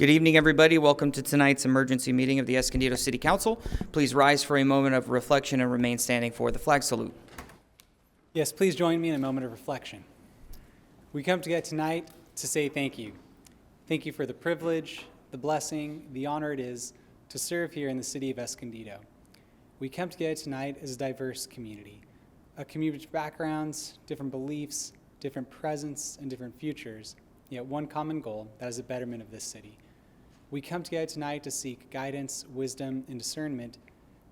Good evening, everybody. Welcome to tonight's emergency meeting of the Escondido City Council. Please rise for a moment of reflection and remain standing for the flag salute. Yes, please join me in a moment of reflection. We come together tonight to say thank you. Thank you for the privilege, the blessing, the honor it is to serve here in the city of Escondido. We come together tonight as a diverse community, a community with backgrounds, different beliefs, different presence, and different futures, yet one common goal, that is the betterment of this city. We come together tonight to seek guidance, wisdom, and discernment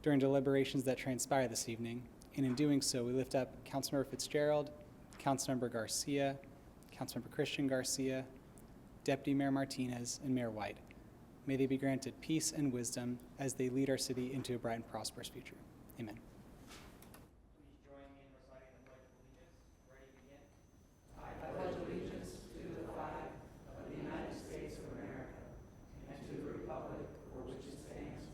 during deliberations that transpire this evening, and in doing so, we lift up Councilmember Fitzgerald, Councilmember Garcia, Councilmember Christian Garcia, Deputy Mayor Martinez, and Mayor White. May they be granted peace and wisdom as they lead our city into a bright and prosperous future. Amen. Please join me in reciting the Pledge of Allegiance. Ready, begin. I pledge allegiance to the flag of the United States of America and to the republic for which it stands,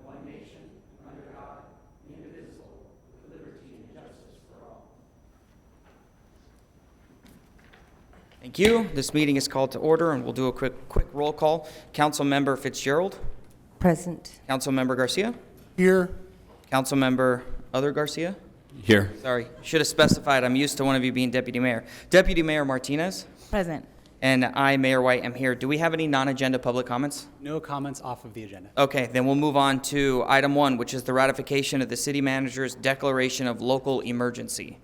one nation, under God, indivisible, with liberty and justice for all. Thank you. This meeting is called to order, and we'll do a quick roll call. Councilmember Fitzgerald. Present. Councilmember Garcia. Here. Councilmember Other Garcia. Here. Sorry, should have specified. I'm used to one of you being Deputy Mayor. Deputy Mayor Martinez. Present. And I, Mayor White, am here. Do we have any non-agenda public comments? No comments off of the agenda. Okay, then we'll move on to item 1, which is the ratification of the city manager's declaration of local emergency.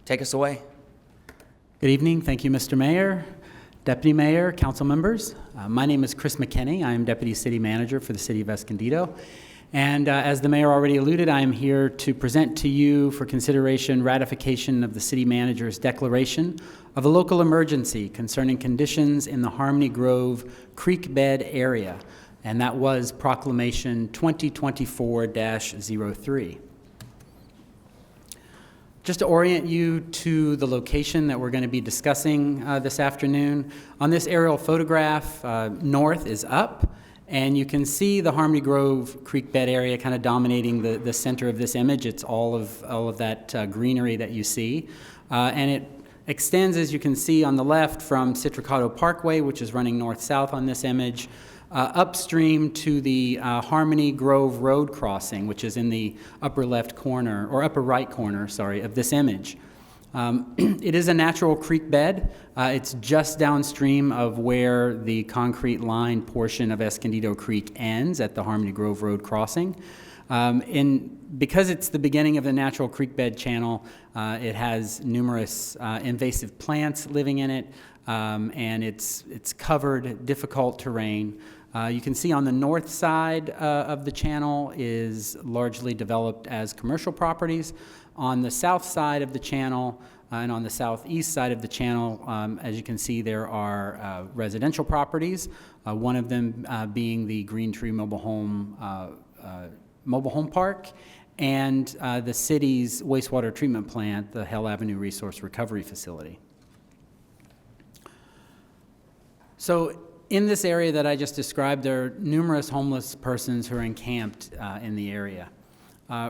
Take us away. Good evening. Thank you, Mr. Mayor, Deputy Mayor, council members. My name is Chris McKinney. I am Deputy City Manager for the City of Escondido. And as the Mayor already alluded, I am here to present to you for consideration ratification of the City Manager's declaration of a local emergency concerning conditions in the Harmony Grove Creek Bed area. And that was Proclamation 2024-03. Just to orient you to the location that we're going to be discussing this afternoon, on this aerial photograph, north is up, and you can see the Harmony Grove Creek Bed area kind of dominating the center of this image. It's all of that greenery that you see, and it extends, as you can see on the left, from Citricado Parkway, which is running north-south on this image, upstream to the Harmony Grove Road crossing, which is in the upper left corner, or upper right corner, sorry, of this image. It is a natural creek bed. It's just downstream of where the concrete lined portion of Escondido Creek ends at the Harmony Grove Road crossing. Because it's the beginning of the natural creek bed channel, it has numerous invasive plants living in it, and it's covered, difficult terrain. You can see on the north side of the channel is largely developed as commercial properties. On the south side of the channel and on the southeast side of the channel, as you can see, there are residential properties, one of them being the Green Tree Mobile Home Park, and the city's wastewater treatment plant, the Hell Avenue Resource Recovery Facility. So in this area that I just described, there are numerous homeless persons who are encamped in the area.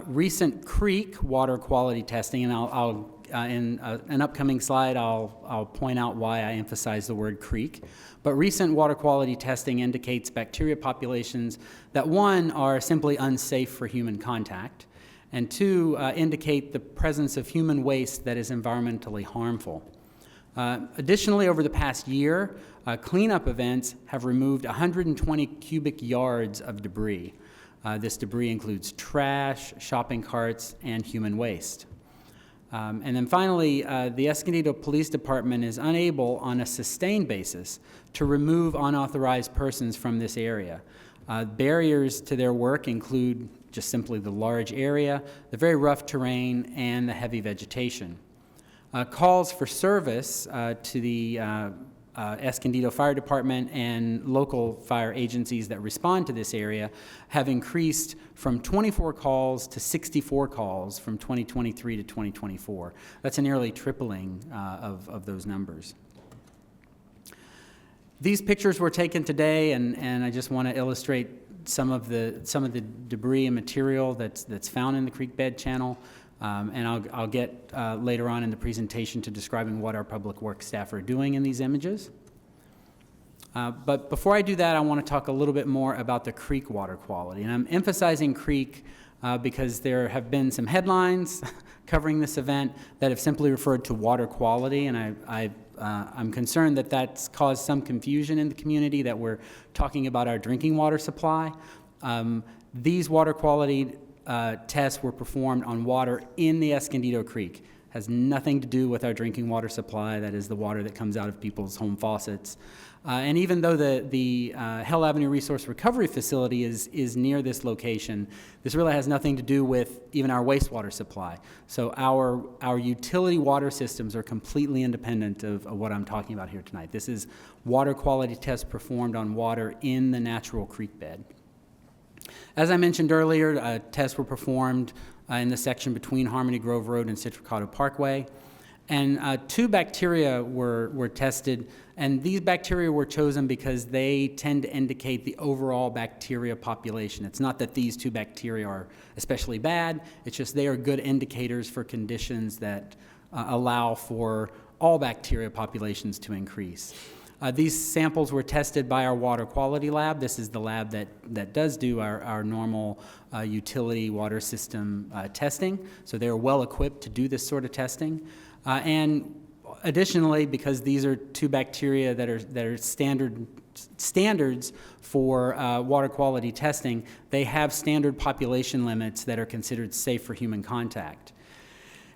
Recent creek water quality testing, and I'll in an upcoming slide, I'll point out why I emphasize the word creek. But recent water quality testing indicates bacteria populations that, 1, are simply unsafe for human contact, and 2, indicate the presence of human waste that is environmentally harmful. Additionally, over the past year, cleanup events have removed 120 cubic yards of debris. This debris includes trash, shopping carts, and human waste. And then finally, the Escondido Police Department is unable, on a sustained basis, to remove unauthorized persons from this area. Barriers to their work include just simply the large area, the very rough terrain, and the heavy vegetation. Calls for service to the Escondido Fire Department and local fire agencies that respond to this area have increased from 24 calls to 64 calls from 2023 to 2024. That's a nearly tripling of those numbers. These pictures were taken today, and I just want to illustrate some of the debris and material that's found in the creek bed channel. And I'll get later on in the presentation to describing what our public works staff are doing in these images. But before I do that, I want to talk a little bit more about the creek water quality. And I'm emphasizing creek because there have been some headlines covering this event that have simply referred to water quality, and I'm concerned that that's caused some confusion in the community, that we're talking about our drinking water supply. These water quality tests were performed on water in the Escondido Creek. Has nothing to do with our drinking water supply, that is the water that comes out of people's home faucets. And even though the Hell Avenue Resource Recovery Facility is near this location, this really has nothing to do with even our wastewater supply. So our utility water systems are completely independent of what I'm talking about here tonight. This is water quality tests performed on water in the natural creek bed. As I mentioned earlier, tests were performed in the section between Harmony Grove Road and Citricado Parkway. And 2 bacteria were tested, and these bacteria were chosen because they tend to indicate the overall bacteria population. It's not that these 2 bacteria are especially bad, it's just they are good indicators for conditions that allow for all bacteria populations to increase. These samples were tested by our water quality lab. This is the lab that does do our normal utility water system testing, so they're well equipped to do this sort of testing. And additionally, because these are 2 bacteria that are standards for water quality testing, they have standard population limits that are considered safe for human contact.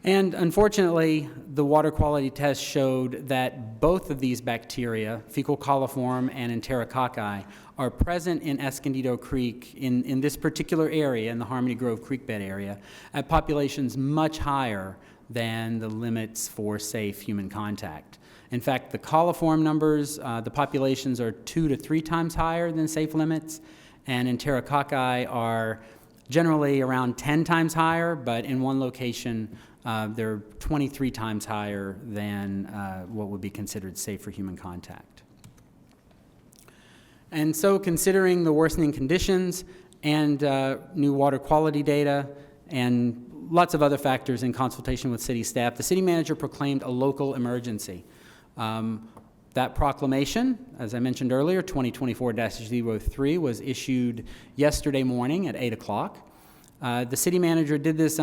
And unfortunately, the water quality test showed that both of these bacteria, fecal coliform and enterococci, are present in Escondido Creek in this particular area, in the Harmony Grove Creek bed area, at populations much higher than the limits for safe human contact. In fact, the coliform numbers, the populations are 2 to 3 times higher than safe limits, and enterococci are generally around 10 times higher, but in one location, they're 23 times higher than what would be considered safe for human contact. And so, considering the worsening conditions and new water quality data and lots of other factors in consultation with city staff, the city manager proclaimed a local emergency. That proclamation, as I mentioned earlier, 2024-03, was issued yesterday morning at 8 o'clock. The city manager did this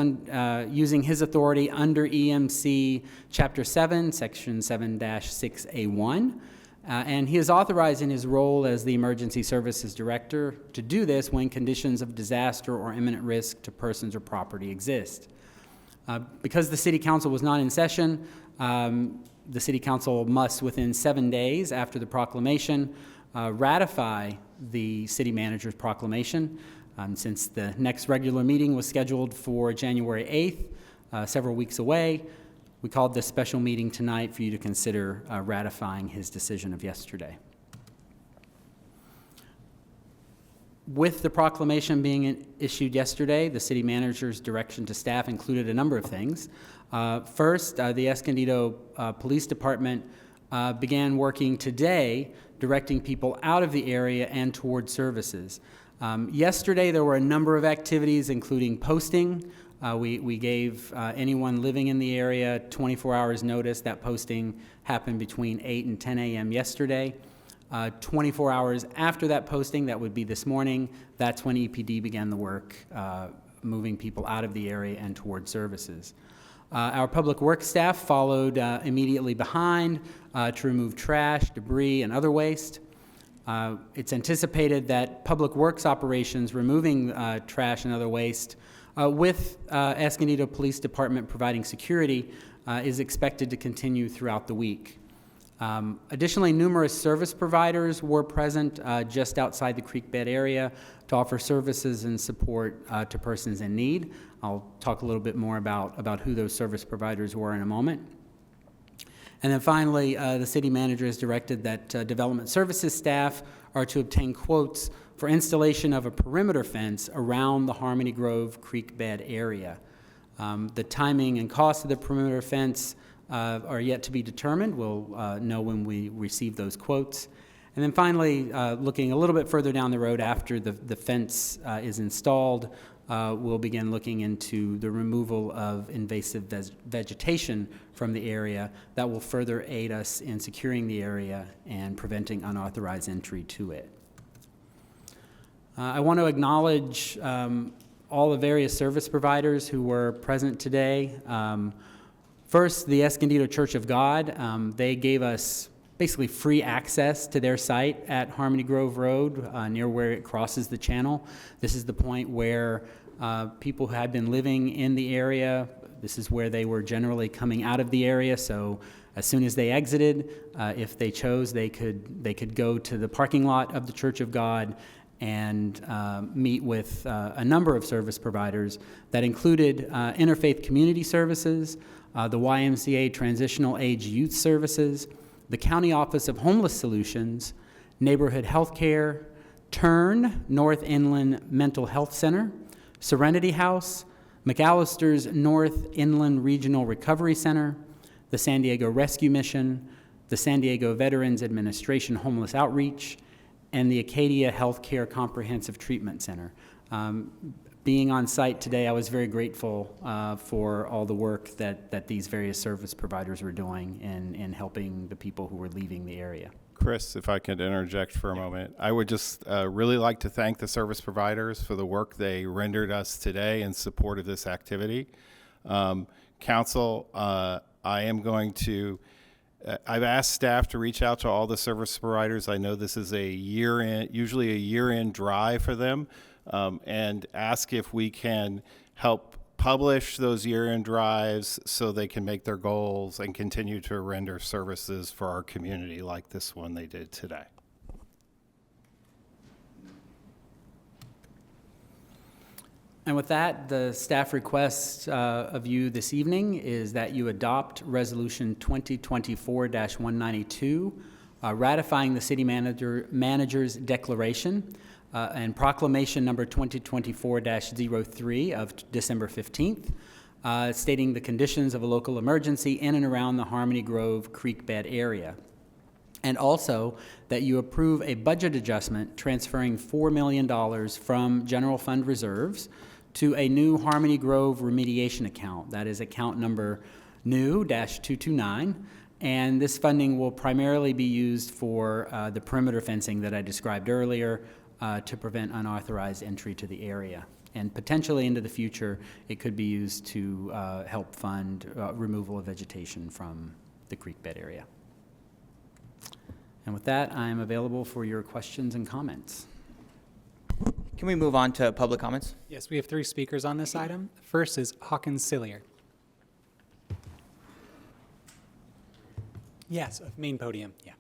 using his authority under EMC Chapter 7, Section 7-6A1. And he is authorized in his role as the Emergency Services Director to do this when conditions of disaster or imminent risk to persons or property exist. Because the City Council was not in session, the City Council must, within 7 days after the proclamation, ratify the City Manager's proclamation. Since the next regular meeting was scheduled for January 8th, several weeks away, we called this special meeting tonight for you to consider ratifying his decision of yesterday. With the proclamation being issued yesterday, the city manager's direction to staff included a number of things. First, the Escondido Police Department began working today directing people out of the area and toward services. Yesterday, there were a number of activities, including posting. We gave anyone living in the area 24 hours notice. That posting happened between 8 and 10 a.m. yesterday. 24 hours after that posting, that would be this morning, that's when EPD began the work, moving people out of the area and toward services. Our public works staff followed immediately behind to remove trash, debris, and other waste. It's anticipated that public works operations removing trash and other waste with Escondido Police Department providing security is expected to continue throughout the week. Additionally, numerous service providers were present just outside the creek bed area to offer services and support to persons in need. I'll talk a little bit more about who those service providers were in a moment. And then finally, the city manager has directed that development services staff are to obtain quotes for installation of a perimeter fence around the Harmony Grove creek bed area. The timing and cost of the perimeter fence are yet to be determined. We'll know when we receive those quotes. And then finally, looking a little bit further down the road after the fence is installed, we'll begin looking into the removal of invasive vegetation from the area that will further aid us in securing the area and preventing unauthorized entry to it. I want to acknowledge all the various service providers who were present today. First, the Escondido Church of God. They gave us basically free access to their site at Harmony Grove Road, near where it crosses the channel. This is the point where people who had been living in the area, this is where they were generally coming out of the area, so as soon as they exited, if they chose, they could go to the parking lot of the Church of God and meet with a number of service providers that included interfaith community services, the YMCA Transitional Age Youth Services, the County Office of Homeless Solutions, Neighborhood Health Care, TURN, North Inland Mental Health Center, Serenity House, McAllister's North Inland Regional Recovery Center, the San Diego Rescue Mission, the San Diego Veterans Administration Homeless Outreach, and the Acadia Healthcare Comprehensive Treatment Center. Being on site today, I was very grateful for all the work that these various service providers were doing in helping the people who were leaving the area. Chris, if I could interject for a moment, I would just really like to thank the service providers for the work they rendered us today in support of this activity. Council, I am going to I've asked staff to reach out to all the service providers. I know this is usually a year-end drive for them, and ask if we can help publish those year-end drives so they can make their goals and continue to render services for our community like this one they did today. And with that, the staff request of you this evening is that you adopt Resolution 2024-192, ratifying the city manager's declaration and proclamation number 2024-03 of December 15th, stating the conditions of a local emergency in and around the Harmony Grove creek bed area. And also that you approve a budget adjustment transferring $4 million from general fund reserves to a new Harmony Grove remediation account. That is account number new-229. And this funding will primarily be used for the perimeter fencing that I described earlier to prevent unauthorized entry to the area. And potentially into the future, it could be used to help fund removal of vegetation from the creek bed area. And with that, I am available for your questions and comments. Can we move on to public comments? Yes, we have 3 speakers on this item. First is Hawkins Sillier. Yes, main podium, yeah.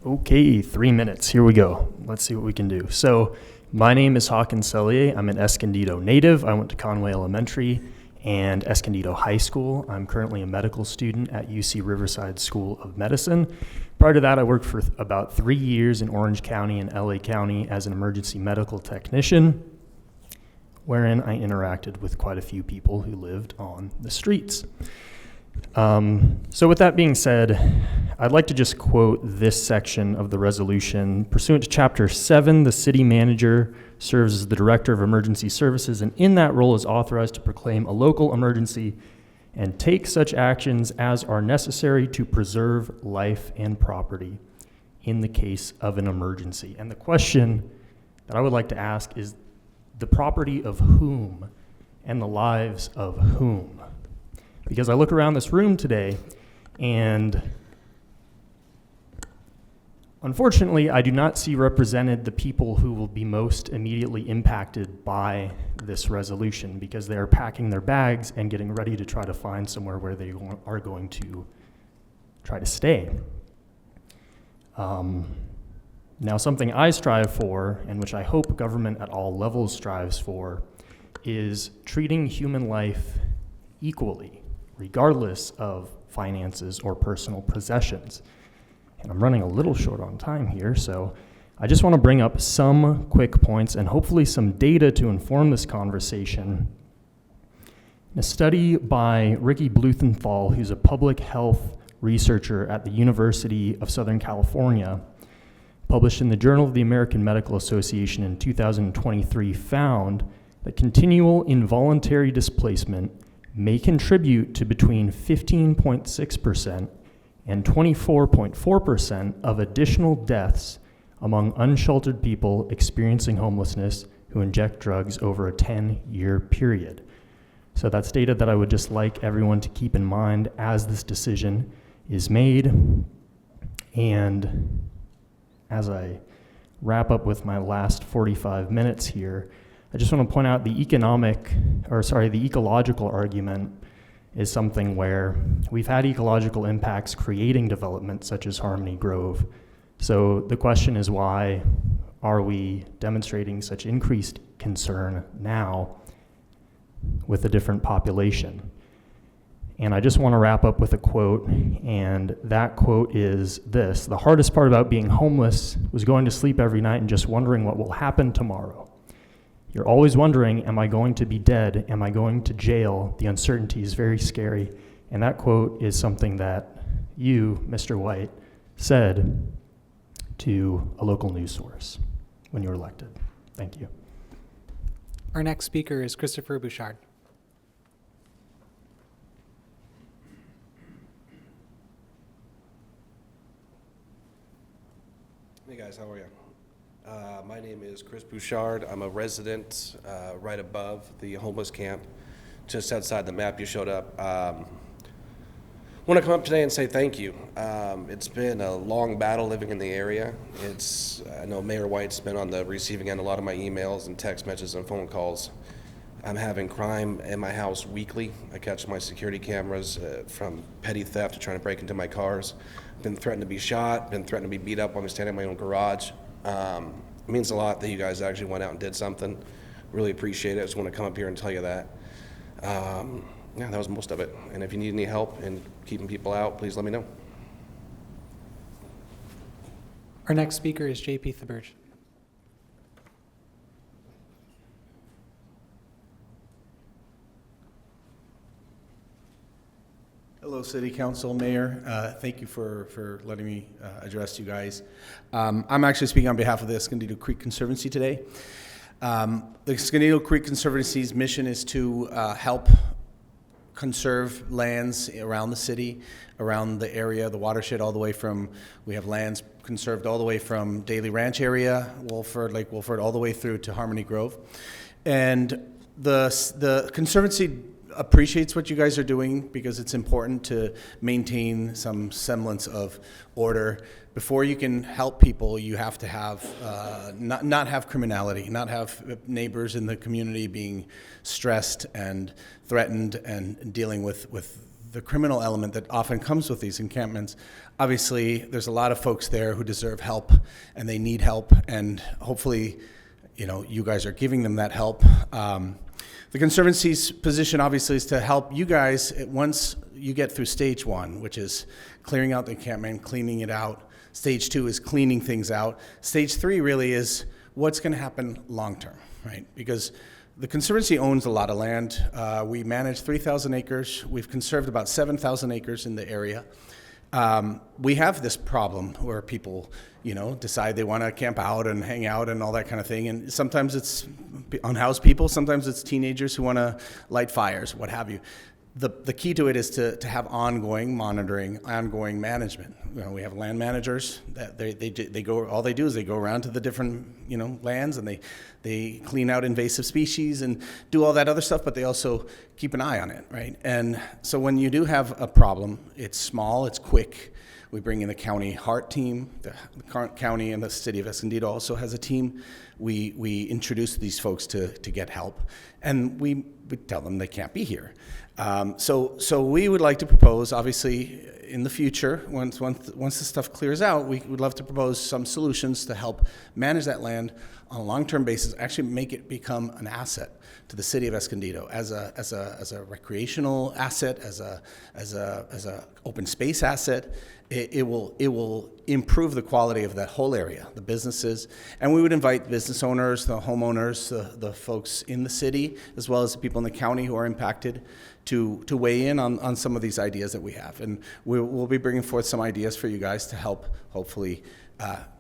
Okay, 3 minutes. Here we go. Let's see what we can do. So, my name is Hawkins Sellier. I'm an Escondido native. I went to Conway Elementary and Escondido High School. I'm currently a medical student at UC Riverside School of Medicine. Prior to that, I worked for about 3 years in Orange County and LA County as an emergency medical technician, wherein I interacted with quite a few people who lived on the streets. So with that being said, I'd like to just quote this section of the resolution. Pursuant to Chapter 7, the city manager serves as the director of emergency services, and in that role is authorized to proclaim a local emergency and take such actions as are necessary to preserve life and property in the case of an emergency. And the question that I would like to ask is the property of whom and the lives of whom? Because I look around this room today and unfortunately, I do not see represented the people who will be most immediately impacted by this resolution because they are packing their bags and getting ready to try to find somewhere where they are going to try to stay. Now, something I strive for, and which I hope government at all levels strives for, is treating human life equally, regardless of finances or personal possessions. And I'm running a little short on time here, so I just want to bring up some quick points and hopefully some data to inform this conversation. In a study by Ricky Bluthenthal, who's a public health researcher at the University of Southern California, published in the Journal of the American Medical Association in 2023, found that continual involuntary displacement may contribute to between 15.6% and 24.4% of additional deaths among unsheltered people experiencing homelessness who inject drugs over a 10-year period. So that's data that I would just like everyone to keep in mind as this decision is made. And as I wrap up with my last 45 minutes here, I just want to point out the ecological argument is something where we've had ecological impacts creating development such as Harmony Grove. So the question is, why are we demonstrating such increased concern now with a different population? And I just want to wrap up with a quote, and that quote is this: "The hardest part about being homeless was going to sleep every night and just wondering what will happen tomorrow. You're always wondering, am I going to be dead? Am I going to jail? The uncertainty is very scary." And that quote is something that you, Mr. White, said to a local news source when you were elected. Thank you. Our next speaker is Christopher Bouchard. Hey guys, how are you? My name is Chris Bouchard. I'm a resident right above the homeless camp, just outside the map you showed up. Want to come up today and say thank you. It's been a long battle living in the area. I know Mayor White's been on the receiving end of a lot of my emails and text messages and phone calls. I'm having crime in my house weekly. I catch my security cameras from petty theft to trying to break into my cars. Been threatened to be shot, been threatened to be beat up while I'm standing in my own garage. It means a lot that you guys actually went out and did something. Really appreciate it. I just want to come up here and tell you that. Yeah, that was most of it. And if you need any help in keeping people out, please let me know. Our next speaker is JP Theberge. Hello, City Council, Mayor. Thank you for letting me address you guys. I'm actually speaking on behalf of the Escondido Creek Conservancy today. The Escondido Creek Conservancy's mission is to help conserve lands around the city, around the area, the watershed, all the way from, we have lands conserved all the way from Daly Ranch area, Wolford, Lake Wolford, all the way through to Harmony Grove. And the Conservancy appreciates what you guys are doing because it's important to maintain some semblance of order. Before you can help people, you have to have not have criminality, not have neighbors in the community being stressed and threatened and dealing with the criminal element that often comes with these encampments. Obviously, there's a lot of folks there who deserve help and they need help, and hopefully, you guys are giving them that help. The Conservancy's position, obviously, is to help you guys once you get through stage one, which is clearing out the encampment, cleaning it out. Stage two is cleaning things out. Stage three really is what's going to happen long term, right? Because the Conservancy owns a lot of land. We manage 3,000 acres. We've conserved about 7,000 acres in the area. We have this problem where people, decide they want to camp out and hang out and all that kind of thing. And sometimes it's unhoused people, sometimes it's teenagers who want to light fires, what have you. The key to it is to have ongoing monitoring, ongoing management. We have land managers that they go. All they do is they go around to the different lands and they clean out invasive species and do all that other stuff. But they also keep an eye on it, right? And so when you do have a problem, it's small, it's quick. We bring in the county HEART team. The current county and the city of Escondido also has a team. We introduce these folks to get help, and we tell them they can't be here. So we would like to propose, obviously, in the future, once the stuff clears out, we would love to propose some solutions to help manage that land on a long-term basis, actually make it become an asset to the city of Escondido as a recreational asset, as a open space asset. It will improve the quality of that whole area, the businesses, and we would invite business owners, the homeowners, the folks in the city, as well as the people in the county who are impacted to weigh in on some of these ideas that we have. And we'll be bringing forth some ideas for you guys to help hopefully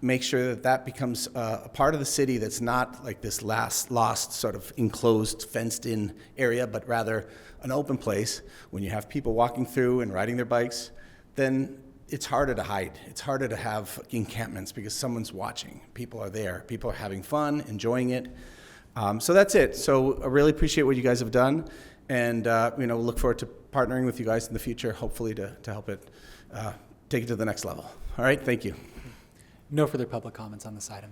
make sure that that becomes a part of the city that's not like this lost sort of enclosed, fenced-in area, but rather an open place. When you have people walking through and riding their bikes, then it's harder to hide. It's harder to have encampments because someone's watching. People are there. People are having fun, enjoying it. So that's it. So I really appreciate what you guys have done, and look forward to partnering with you guys in the future, hopefully to help it take it to the next level. All right, thank you. No further public comments on this item.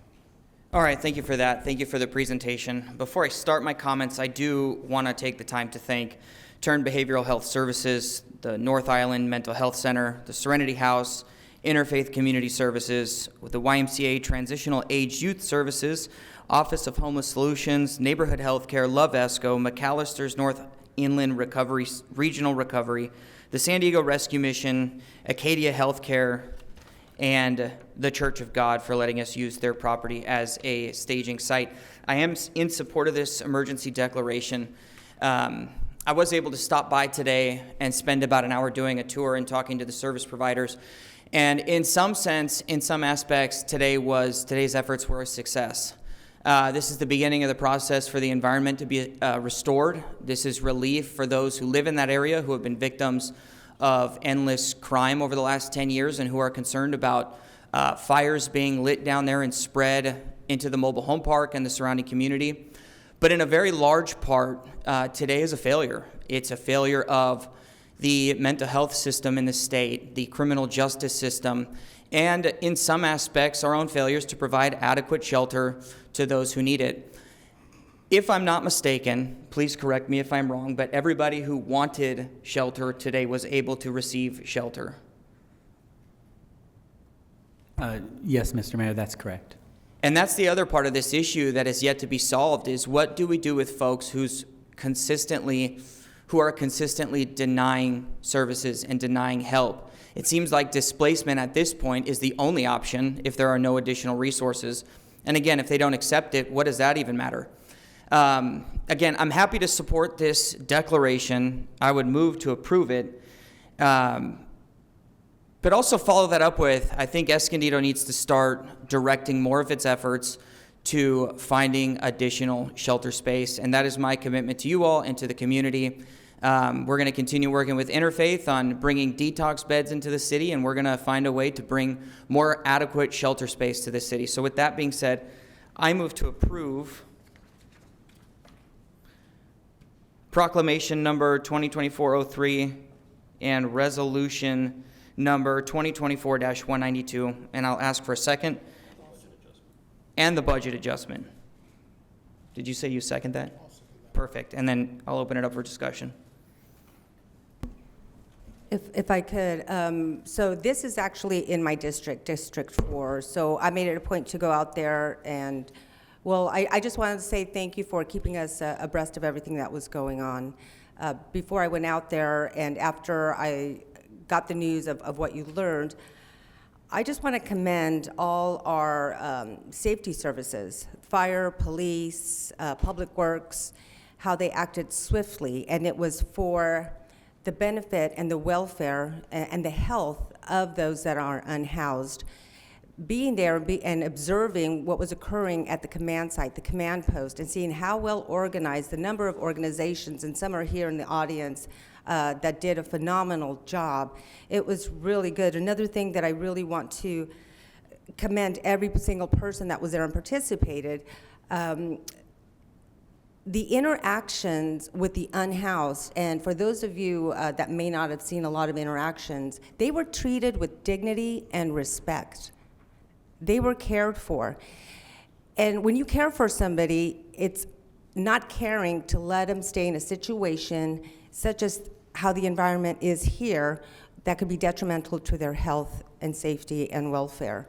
All right, thank you for that. Thank you for the presentation. Before I start my comments, I do want to take the time to thank Turn Behavioral Health Services, the North Island Mental Health Center, the Serenity House, Interfaith Community Services, the YMCA Transitional Age Youth Services, Office of Homeless Solutions, Neighborhood Healthcare, Love Esco, McAllister's North Inland Recovery, Regional Recovery, the San Diego Rescue Mission, Acadia Healthcare, and the Church of God for letting us use their property as a staging site. I am in support of this emergency declaration. I was able to stop by today and spend about an hour doing a tour and talking to the service providers. And in some sense, in some aspects, today's efforts were a success. This is the beginning of the process for the environment to be restored. This is relief for those who live in that area who have been victims of endless crime over the last 10 years and who are concerned about fires being lit down there and spread into the mobile home park and the surrounding community. But in a very large part, today is a failure. It's a failure of the mental health system in the state, the criminal justice system, and in some aspects, our own failures to provide adequate shelter to those who need it. If I'm not mistaken, please correct me if I'm wrong, but everybody who wanted shelter today was able to receive shelter. Yes, Mr. Mayor, that's correct. And that's the other part of this issue that is yet to be solved, is what do we do with folks who are consistently denying services and denying help? It seems like displacement at this point is the only option if there are no additional resources. And again, if they don't accept it, what does that even matter? Again, I'm happy to support this declaration. I would move to approve it. But also follow that up with, I think Escondido needs to start directing more of its efforts to finding additional shelter space. And that is my commitment to you all and to the community. We're going to continue working with Interfaith on bringing detox beds into the city, and we're going to find a way to bring more adequate shelter space to the city. So with that being said, I move to approve Proclamation number 2024-03 and Resolution number 2024-192, and I'll ask for a second. And the budget adjustment. Did you say you second that? Perfect, and then I'll open it up for discussion. If I could, so this is actually in my district, District 4, so I made it a point to go out there and, well, I just wanted to say thank you for keeping us abreast of everything that was going on. Before I went out there and after I got the news of what you learned, I just want to commend all our safety services, fire, police, public works, how they acted swiftly, and it was for the benefit and the welfare and the health of those that are unhoused. Being there and observing what was occurring at the command site, the command post, and seeing how well organized the number of organizations, and some are here in the audience, that did a phenomenal job. It was really good. Another thing that I really want to commend every single person that was there and participated, the interactions with the unhoused, and for those of you that may not have seen a lot of interactions, they were treated with dignity and respect. They were cared for. And when you care for somebody, it's not caring to let them stay in a situation such as how the environment is here that could be detrimental to their health and safety and welfare.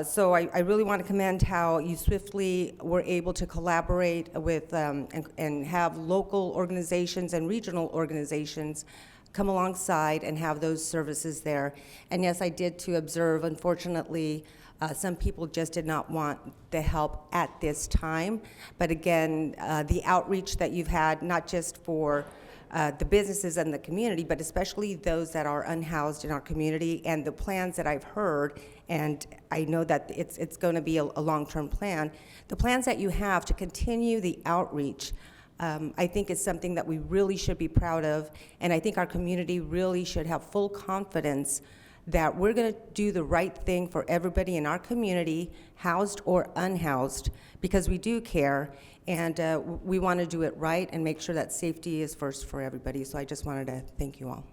So I really want to commend how you swiftly were able to collaborate with and have local organizations and regional organizations come alongside and have those services there. And yes, I did to observe, unfortunately, some people just did not want the help at this time. But again, the outreach that you've had, not just for the businesses and the community, but especially those that are unhoused in our community, and the plans that I've heard, and I know that it's going to be a long-term plan. The plans that you have to continue the outreach, I think is something that we really should be proud of, and I think our community really should have full confidence that we're going to do the right thing for everybody in our community, housed or unhoused, because we do care, and we want to do it right and make sure that safety is first for everybody. So I just wanted to thank you all.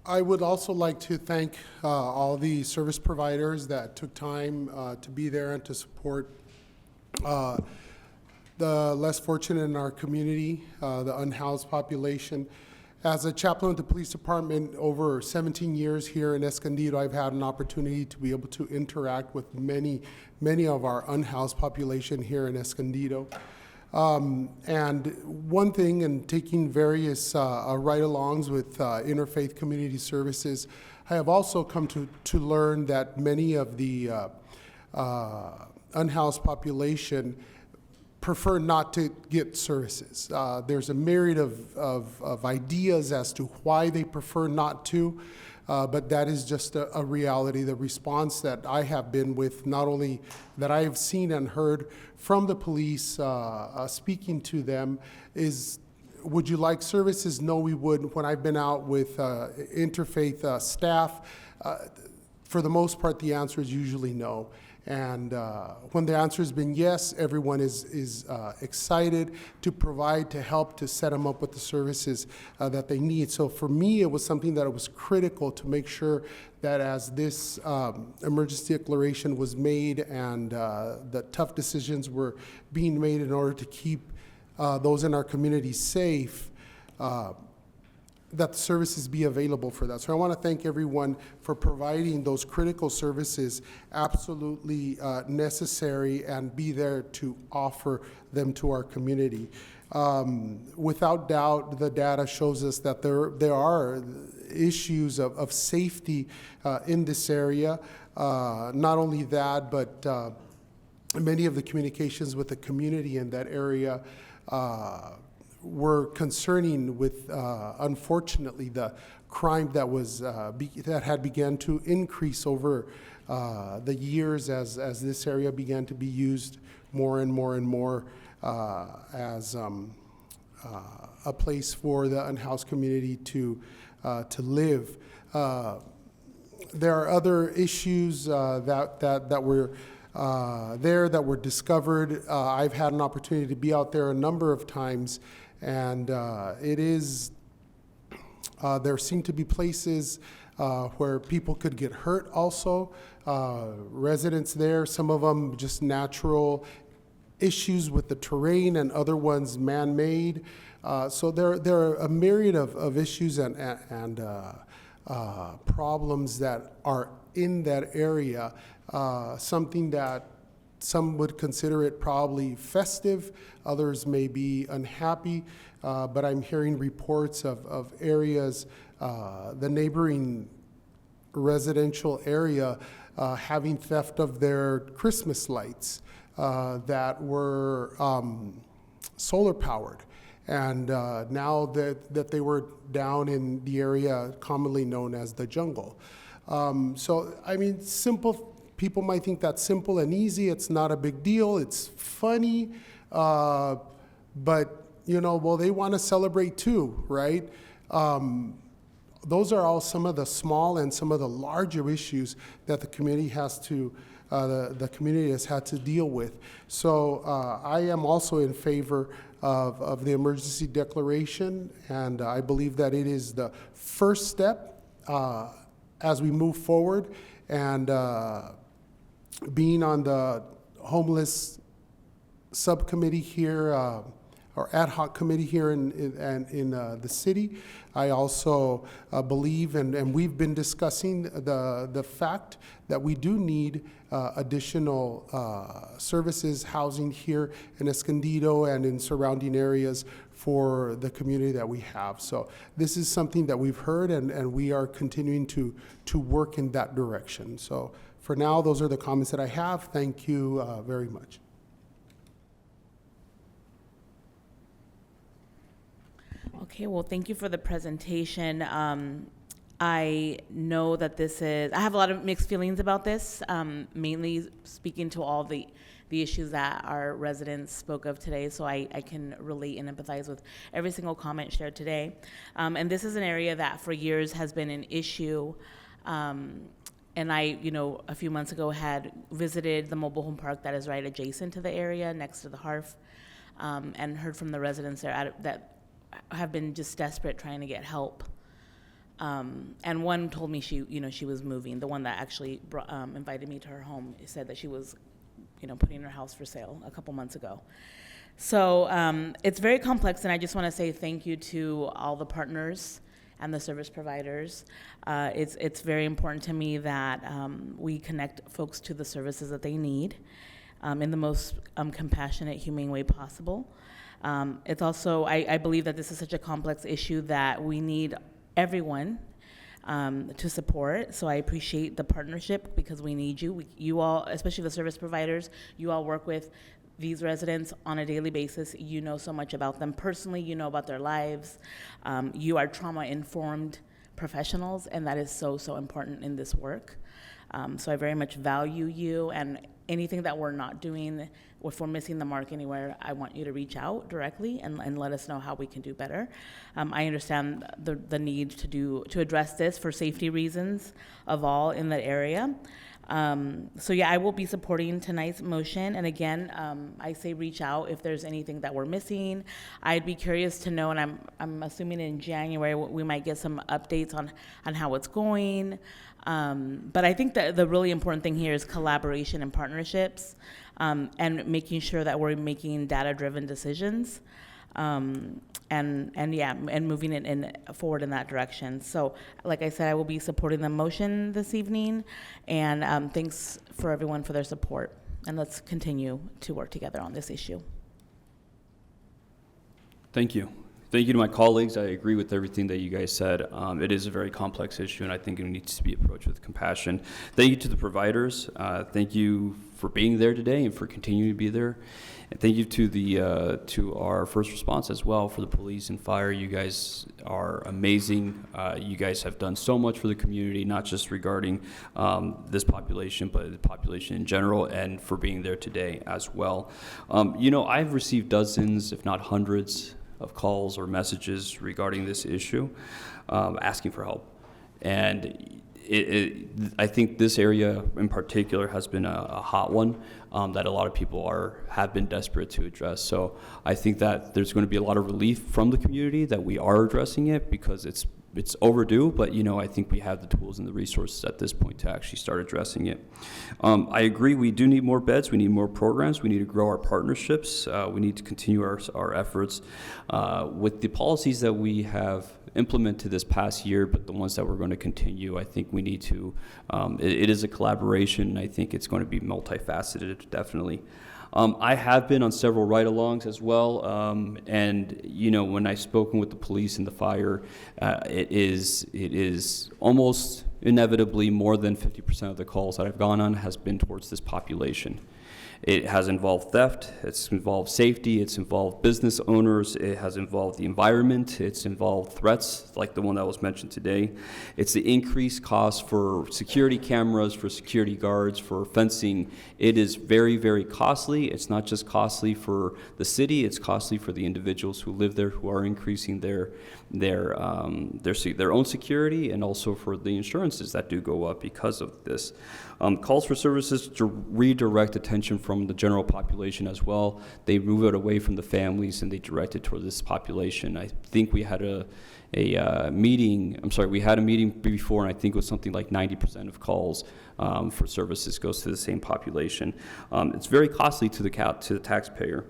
I would also like to thank all the service providers that took time to be there and to support the less fortunate in our community, the unhoused population. As a chaplain with the police department over 17 years here in Escondido, I've had an opportunity to be able to interact with many of our unhoused population here in Escondido. And one thing, in taking various ride-alongs with Interfaith Community Services, I have also come to learn that many of the unhoused population prefer not to get services. There's a myriad of ideas as to why they prefer not to, but that is just a reality. The response that I have been with, not only that I have seen and heard from the police speaking to them, is, would you like services? No, we would. When I've been out with interfaith staff, for the most part, the answer is usually no. And when the answer has been yes, everyone is excited to provide, to help, to set them up with the services that they need. So for me, it was something that was critical to make sure that as this emergency declaration was made and the tough decisions were being made in order to keep those in our community safe, that the services be available for that. So I want to thank everyone for providing those critical services, absolutely necessary, and be there to offer them to our community. Without doubt, the data shows us that there are issues of safety in this area. Not only that, but many of the communications with the community in that area were concerning with, unfortunately, the crime that was that had begun to increase over the years as this area began to be used more and more and more as a place for the unhoused community to live. There are other issues that were there that were discovered. I've had an opportunity to be out there a number of times, and it is, there seem to be places where people could get hurt also. Residents there, some of them just natural issues with the terrain, and other ones man-made. So there are a myriad of issues and problems that are in that area. Something that some would consider it probably festive, others may be unhappy, but I'm hearing reports of areas, the neighboring residential area having theft of their Christmas lights that were solar powered. And now that they were down in the area commonly known as the jungle. So, I mean, simple. People might think that's simple and easy. It's not a big deal. It's funny, but you know, well, they want to celebrate too, right? Those are all some of the small and some of the larger issues that the community has to, the community has had to deal with. So I am also in favor of the emergency declaration, and I believe that it is the first step as we move forward. And being on the homeless subcommittee here, or ad hoc committee here in the city, I also believe, and we've been discussing the fact that we do need additional services, housing here in Escondido and in surrounding areas for the community that we have. So this is something that we've heard, and we are continuing to work in that direction. So for now, those are the comments that I have. Thank you very much. Okay, well, thank you for the presentation. I know that I have a lot of mixed feelings about this, mainly speaking to all the issues that our residents spoke of today, so I can relate and empathize with every single comment shared today. And this is an area that for years has been an issue. And I, a few months ago had visited the mobile home park that is right adjacent to the area next to the HARF, and heard from the residents there that have been just desperate trying to get help. And one told me she was moving. The one that actually invited me to her home said that she was, putting her house for sale a couple months ago. So it's very complex, and I just want to say thank you to all the partners and the service providers. It's very important to me that we connect folks to the services that they need in the most compassionate, humane way possible. It's also, I believe that this is such a complex issue that we need everyone to support. So I appreciate the partnership because we need you. You all, especially the service providers, you all work with these residents on a daily basis. You know so much about them personally. You know about their lives. You are trauma-informed professionals, and that is so, so important in this work. So I very much value you, and anything that we're not doing, if we're missing the mark anywhere, I want you to reach out directly and let us know how we can do better. I understand the need to address this for safety reasons of all in the area. So yeah, I will be supporting tonight's motion. And again, I say reach out if there's anything that we're missing. I'd be curious to know, and I'm assuming in January we might get some updates on how it's going. But I think that the really important thing here is collaboration and partnerships, and making sure that we're making data-driven decisions. And moving it forward in that direction. So, like I said, I will be supporting the motion this evening, and thanks for everyone for their support. And let's continue to work together on this issue. Thank you. Thank you to my colleagues. I agree with everything that you guys said. It is a very complex issue, and I think it needs to be approached with compassion. Thank you to the providers. Thank you for being there today and for continuing to be there. And thank you to our first response as well, for the police and fire. You guys are amazing. You guys have done so much for the community, not just regarding this population, but the population in general, and for being there today as well. I've received dozens, if not hundreds, of calls or messages regarding this issue, asking for help. And I think this area in particular has been a hot one that a lot of people have been desperate to address. So I think that there's going to be a lot of relief from the community that we are addressing it, because it's overdue, but I think we have the tools and the resources at this point to actually start addressing it. I agree, we do need more beds, we need more programs, we need to grow our partnerships, we need to continue our efforts with the policies that we have implemented this past year, but the ones that we're going to continue. I think we need to, it is a collaboration. I think it's going to be multifaceted, definitely. I have been on several ride-alongs as well, and when I've spoken with the police and the fire, it is almost inevitably more than 50% of the calls that I've gone on has been towards this population. It has involved theft, it's involved safety, it's involved business owners, it has involved the environment, it's involved threats like the one that was mentioned today. It's the increased cost for security cameras, for security guards, for fencing. It is very, very costly. It's not just costly for the city, it's costly for the individuals who live there, who are increasing their own security, and also for the insurances that do go up because of this. Calls for services to redirect attention from the general population as well. They move it away from the families and they direct it toward this population. I think we had a meeting before, and I think it was something like 90% of calls for services goes to the same population. It's very costly to the taxpayer.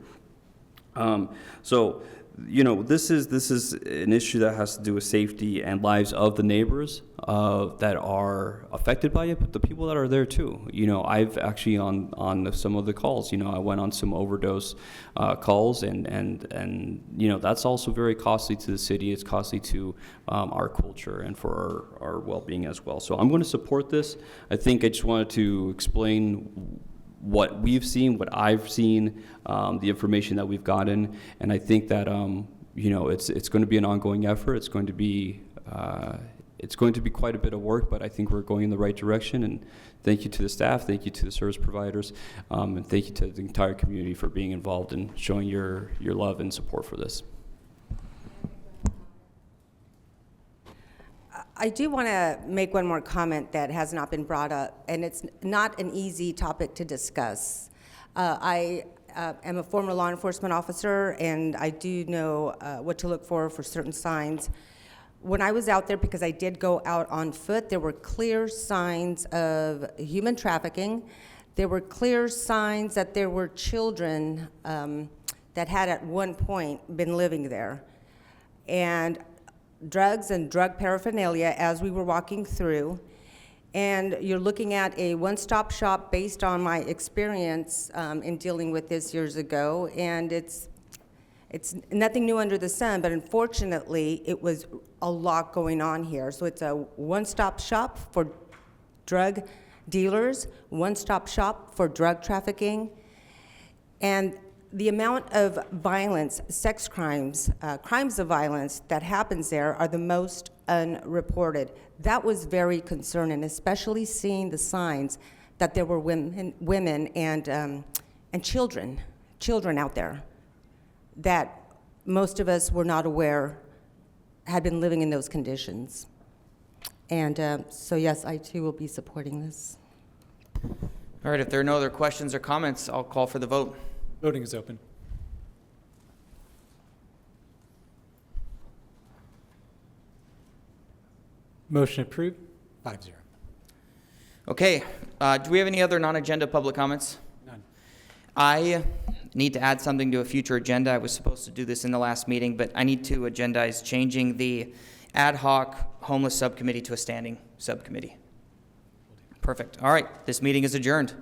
So this is an issue that has to do with safety and lives of the neighbors that are affected by it, but the people that are there too. I've actually on some of the calls, I went on some overdose calls, and that's also very costly to the city. It's costly to our culture and for our well-being as well. So I'm going to support this. I think I just wanted to explain what we've seen, what I've seen, the information that we've gotten, and I think that it's going to be an ongoing effort. It's going to be quite a bit of work, but I think we're going in the right direction. And thank you to the staff, thank you to the service providers, and thank you to the entire community for being involved and showing your love and support for this. I do want to make one more comment that has not been brought up, and it's not an easy topic to discuss. I am a former law enforcement officer, and I do know what to look for certain signs. When I was out there, because I did go out on foot, there were clear signs of human trafficking. There were clear signs that there were children that had at one point been living there. And drugs and drug paraphernalia as we were walking through. And you're looking at a one-stop shop based on my experience in dealing with this years ago. And it's nothing new under the sun, but unfortunately, it was a lot going on here. So it's a one-stop shop for drug dealers, one-stop shop for drug trafficking. And the amount of violence, sex crimes, crimes of violence that happens there are the most unreported. That was very concerning, especially seeing the signs that there were women and children out there that most of us were not aware had been living in those conditions. And so yes, I too will be supporting this. All right, if there are no other questions or comments, I'll call for the vote. Voting is open. Motion approved, 5-0. Okay, do we have any other non-agenda public comments? None. I need to add something to a future agenda. I was supposed to do this in the last meeting, but I need to agendize changing the ad hoc homeless subcommittee to a standing subcommittee. Perfect. All right, this meeting is adjourned.